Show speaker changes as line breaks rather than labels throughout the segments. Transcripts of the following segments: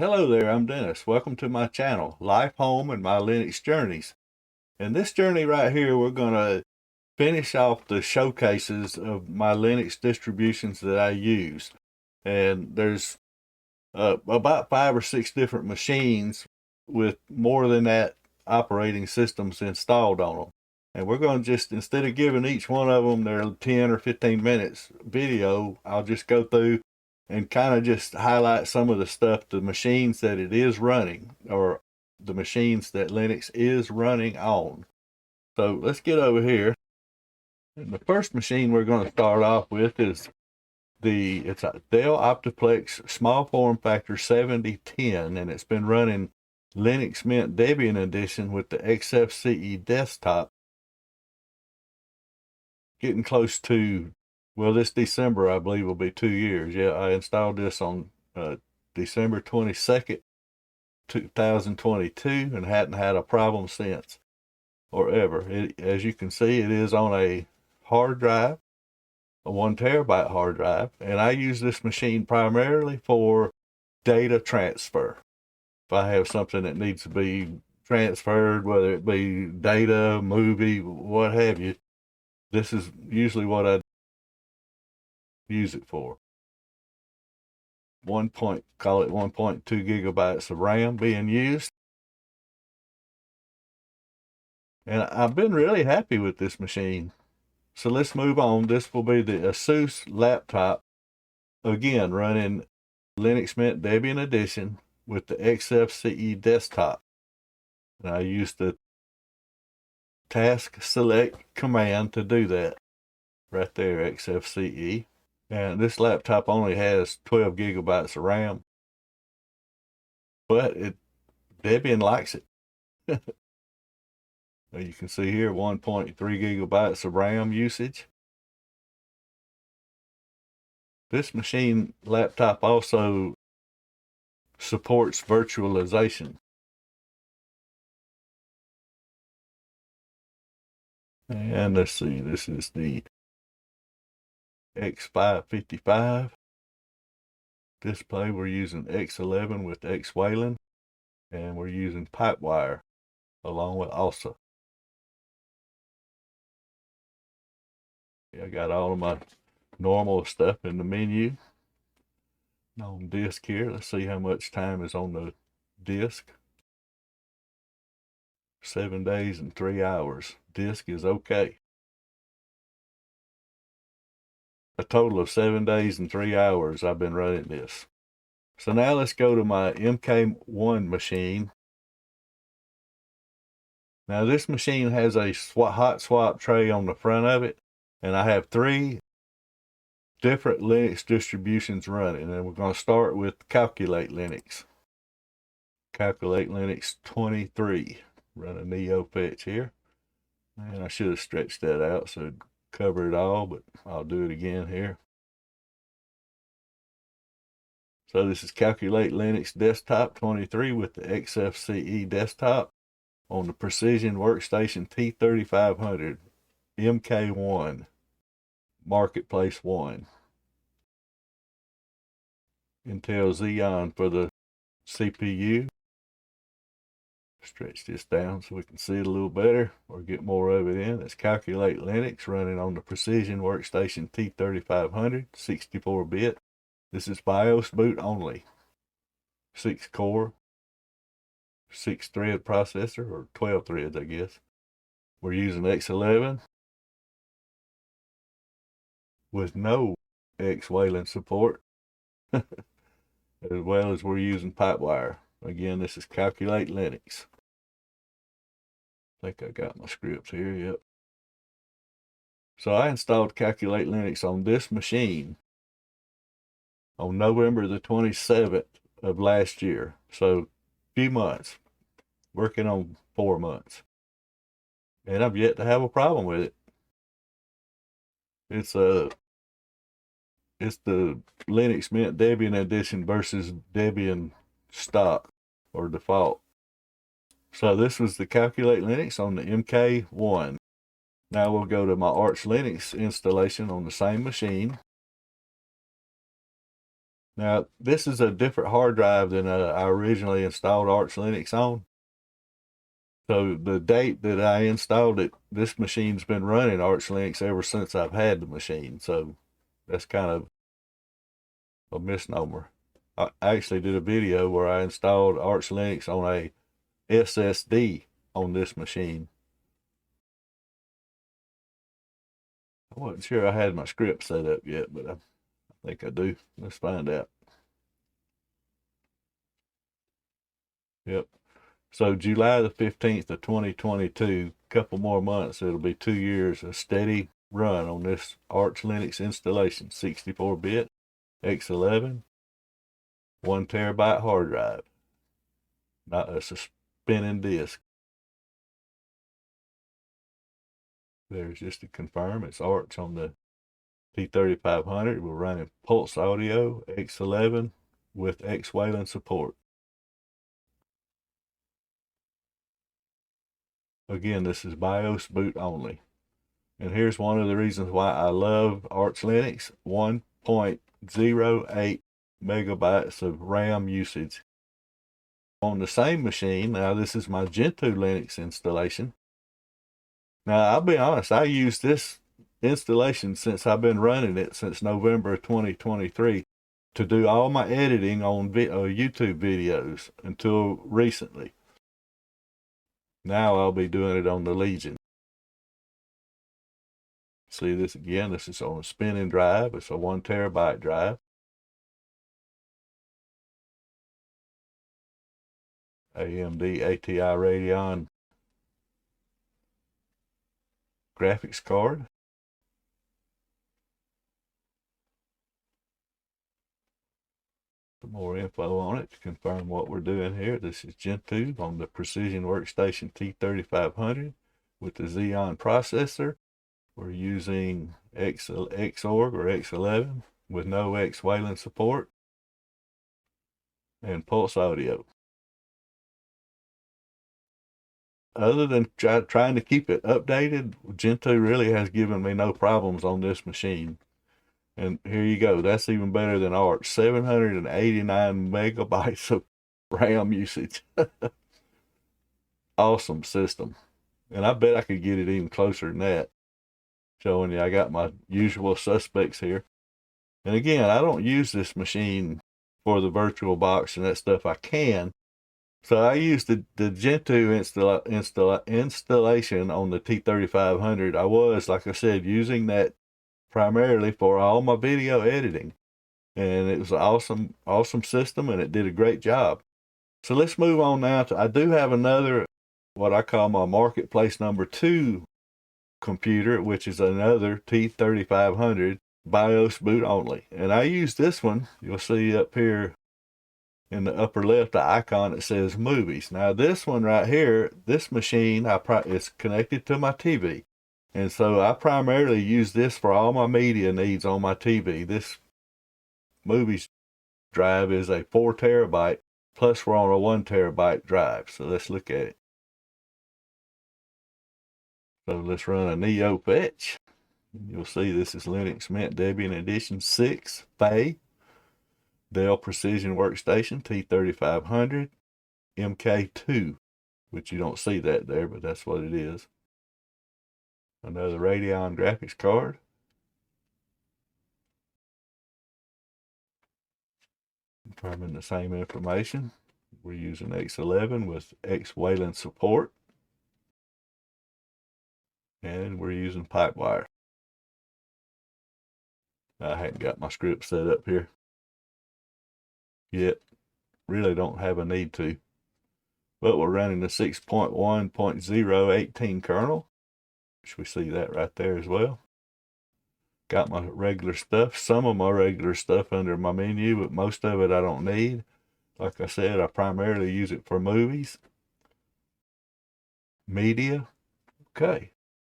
Hello there, I'm Dennis. Welcome to my channel, Life, Home, and My Linux Journeys. In this journey right here, we're going to finish off the showcases of my Linux distributions that I use. And there's about 5 or 6 different machines with more than that operating systems installed on them. And we're going to just, instead of giving each one of them their 10 or 15 minutes video, I'll just go through and kind of just highlight some of the stuff, the machines that it is running, or the machines that Linux is running on. So let's get over here. And the first machine we're going to start off with is it's a Dell Optiplex small form factor 7010, and it's been running Linux Mint Debian edition with the Xfce desktop. Getting close to, well, this December, I believe, will be 2 years. Yeah, I installed this on December 22nd, 2022, and hadn't had a problem since or ever. As you can see, it is on a hard drive, a 1 terabyte hard drive, and I use this machine primarily for data transfer. If I have something that needs to be transferred, whether it be data, movie, what have you, this is usually what I use it for. Call it 1.2 gigabytes of RAM being used. And I've been really happy with this machine. So let's move on. This will be the ASUS laptop, again running Linux Mint Debian edition with the Xfce desktop. And I use the task select command to do that. Right there, Xfce. And this laptop only has 12 gigabytes of RAM, but Debian likes it. You can see here 1.3 gigabytes of RAM usage. This machine laptop also supports virtualization. And let's see, this is the X555 display. We're using X11 with Xwayland, and we're using Pipewire along with ASUS. I got all of my normal stuff in the menu. On disk here, let's see how much time is on the disk. 7 days and 3 hours. Disk is okay. A total of 7 days and 3 hours I've been running this. So now let's go to my MK1 machine. Now this machine has a hot swap tray on the front of it, and I have 3 different Linux distributions running, and we're going to start with Calculate Linux. Calculate Linux 23. Run a NeoFetch here. And I should have stretched that out so it'd cover it all, but I'll do it again here. So this is Calculate Linux Desktop 23 with the Xfce desktop on the Precision Workstation T3500 MK1 Marketplace 1. Intel Xeon for the CPU. Stretch this down so we can see it a little better or get more of it in. That's Calculate Linux running on the Precision Workstation T3500 64-bit. This is BIOS boot only. 6-core, 6-thread processor, or 12 threads, I guess. We're using X11 with no Xwayland support, as well as we're using Pipewire. Again, this is Calculate Linux. I think I got my scripts here, yep. So I installed Calculate Linux on this machine on November the 27th of last year. So a few months, working on 4 months. And I've yet to have a problem with it. It's the Linux Mint Debian edition versus Debian stock or default. So this was the Calculate Linux on the MK1. Now we'll go to my Arch Linux installation on the same machine. Now, this is a different hard drive than I originally installed Arch Linux on. So the date that I installed it, this machine's been running Arch Linux ever since I've had the machine. So that's kind of a misnomer. I actually did a video where I installed Arch Linux on a SSD on this machine. I wasn't sure I had my script set up yet, but I think I do. Let's find out. Yep. So July the 15th of 2022, couple more months, it'll be 2 years of steady run on this Arch Linux installation, 64-bit, X11, 1 terabyte hard drive. Not a spinning disk. There's just to confirm it's Arch on the T3500. We're running Pulse Audio X11 with Xwayland support. Again, this is BIOS boot only. And here's one of the reasons why I love Arch Linux: 1.08 megabytes of RAM usage. On the same machine, now this is my Gentoo Linux installation. Now, I'll be honest, I used this installation since I've been running it since November 2023 to do all my editing on YouTube videos until recently. Now I'll be doing it on the Legion. See this again, this is on a spinning drive. It's a 1 terabyte drive. AMD ATI Radeon graphics card. Some more info on it to confirm what we're doing here. This is Gentoo on the Precision Workstation T3500 with the Xeon processor. We're using Xorg or X11 with no Xwayland support and Pulse Audio. Other than trying to keep it updated, Gentoo really has given me no problems on this machine. And here you go. That's even better than Arch. 789 megabytes of RAM usage. Awesome system. And I bet I could get it even closer than that. Showing you I got my usual suspects here. And again, I don't use this machine for the virtual box and that stuff. I can. So I used the Gentoo installation on the T3500. I was, like I said, using that primarily for all my video editing. And it was an awesome system, and it did a great job. So let's move on now to, I do have another, what I call my Marketplace number 2 computer, which is another T3500 BIOS boot only. And I use this one. You'll see up here in the upper left, the icon that says movies. Now this one right here, this machine, it's connected to my TV. And so I primarily use this for all my media needs on my TV. This movies drive is a 4 terabyte, plus we're on a 1 terabyte drive. So let's look at it. So let's run a Neo fetch. You'll see this is Linux Mint Debian Edition 6 Xfce. Dell Precision Workstation T3500 MK2, which you don't see that there, but that's what it is. Another Radeon graphics card. Confirming the same information. We're using X11 with Xwayland support. And we're using Pipewire. I hadn't got my script set up here yet. Really don't have a need to. But we're running the 6.1.018 kernel, which we see that right there as well. Got my regular stuff, some of my regular stuff under my menu, but most of it I don't need. Like I said, I primarily use it for movies, media. Okay,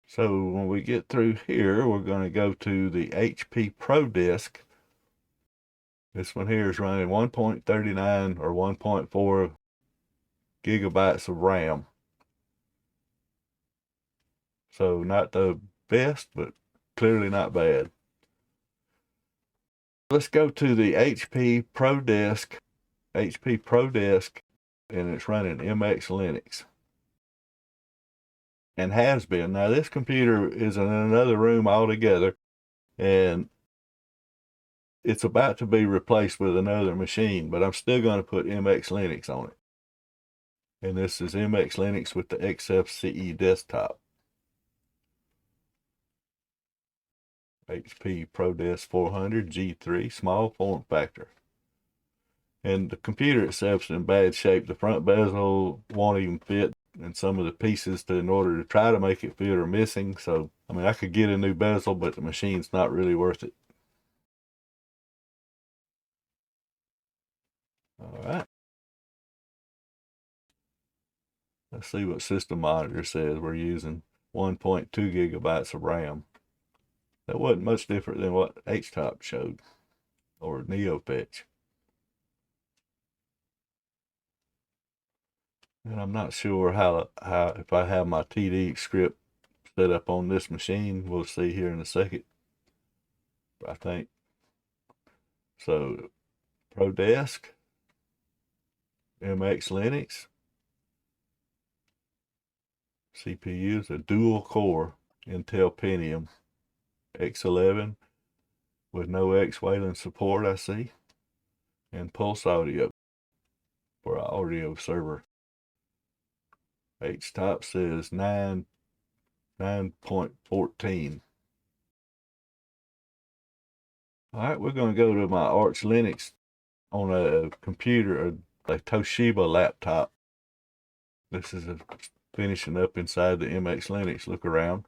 so when we get through here, we're going to go to the HP Pro Disk. This one here is running 1.39 or 1.4 gigabytes of RAM. So not the best, but clearly not bad. Let's go to the HP ProDesk, and it's running MxLinux. And has been. Now this computer is in another room altogether, and it's about to be replaced with another machine, but I'm still going to put MxLinux on it. And this is MxLinux with the Xfce desktop. HP ProDesk 400 G3, small form factor. And the computer itself's in bad shape. The front bezel won't even fit, and some of the pieces in order to try to make it fit are missing. So, I mean, I could get a new bezel, but the machine's not really worth it. All right. Let's see what system monitor says. We're using 1.2 gigabytes of RAM. That wasn't much different than what HTOP showed, or NeoFetch. And I'm not sure how if I have my TD script set up on this machine. We'll see here in a second. I think so. ProDesk, MxLinux. CPU is a dual core Intel Pentium X11 with no Xorg-Wayland support, I see, and Pulse Audio for our audio server. HTOP says 9.14. All right, we're going to go to my Arch Linux on a computer, a Toshiba laptop. This is finishing up inside the MxLinux look around.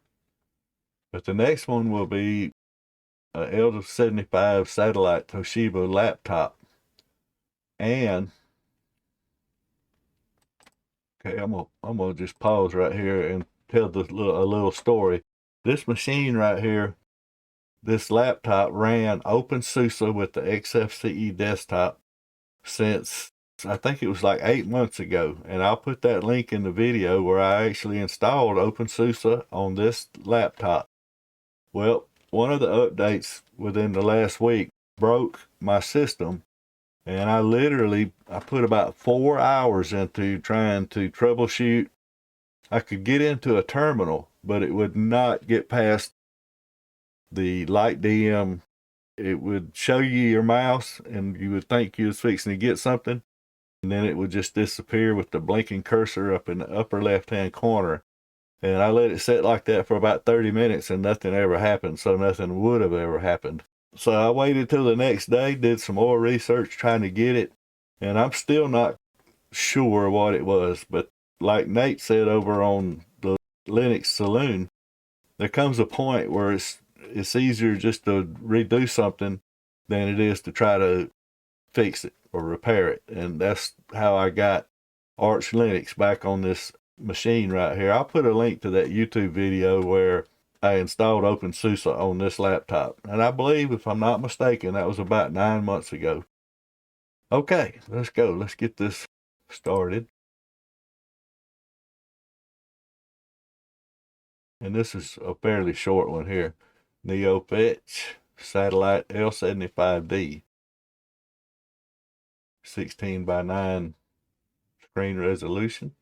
But the next one will be a L75 satellite Toshiba laptop. And okay, I'm gonna just pause right here and tell a little story. This machine right here, this laptop ran OpenSUSE with the Xfce desktop since I think it was like 8 months ago, and I'll put that link in the video where I actually installed OpenSUSE on this laptop. Well, one of the updates within the last week broke my system, and I put about 4 hours into trying to troubleshoot. I could get into a terminal, but it would not get past the light DM. It would show you your mouse, and you would think you was fixing to get something, and then it would just disappear with the blinking cursor up in the upper left-hand corner. And I let it sit like that for about 30 minutes, and nothing ever happened, so nothing would have ever happened. So I waited till the next day, did some more research trying to get it, and I'm still not sure what it was. But like Nate said over on the Linux Saloon, there comes a point where it's easier just to redo something than it is to try to fix it or repair it. And that's how I got Arch Linux back on this machine right here. I'll put a link to that YouTube video where I installed OpenSUSE on this laptop. And I believe, if I'm not mistaken, that was about 9 months ago. Okay, let's go. Let's get this started. And this is a fairly short one here. NeoFetch Satellite L75D. 16:9 screen resolution.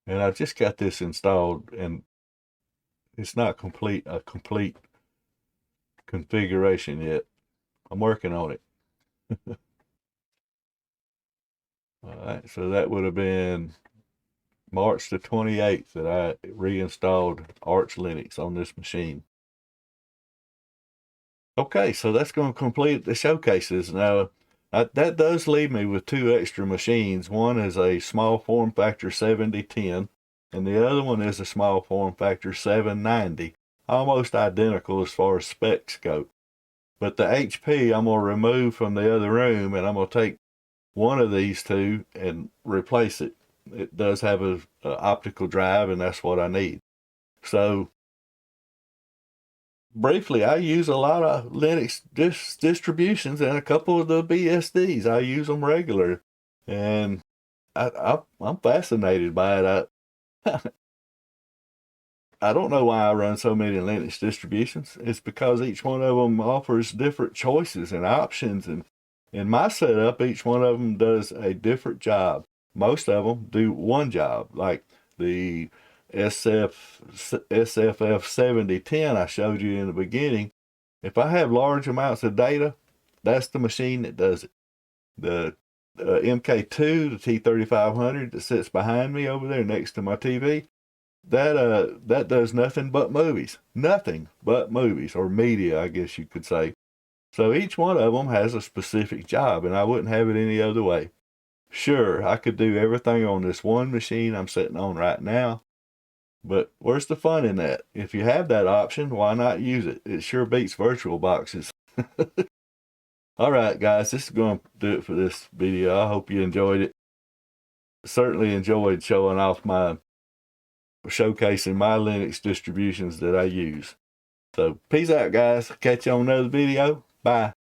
And I just got this installed, and it's not a complete configuration yet. I'm working on it. All right, so that would have been March the 28th that I reinstalled Arch Linux on this machine. Okay, so that's going to complete the showcases. Now, that does leave me with 2 extra machines. One is a small form factor 7010, and the other one is a small form factor 790. Almost identical as far as specs go. But the HP I'm going to remove from the other room, and I'm going to take one of these two and replace it. It does have a optical drive, and that's what I need. So briefly, I use a lot of Linux distributions and a couple of the BSDs. I use them regular, and I'm fascinated by it. I don't know why I run so many Linux distributions. It's because each one of them offers different choices and options. And in my setup, each one of them does a different job. Most of them do one job, like the SFF 7010 I showed you in the beginning. If I have large amounts of data, that's the machine that does it. The MK2, the T3500 that sits behind me over there next to my TV, that does nothing but movies. Nothing but movies, or media, I guess you could say. So each one of them has a specific job, and I wouldn't have it any other way. Sure, I could do everything on this one machine I'm sitting on right now, but where's the fun in that? If you have that option, why not use it? It sure beats virtual boxes. All right, guys, this is going to do it for this video. I hope you enjoyed it. Certainly enjoyed showing off showcasing my Linux distributions that I use. So peace out, guys. Catch you on another video. Bye.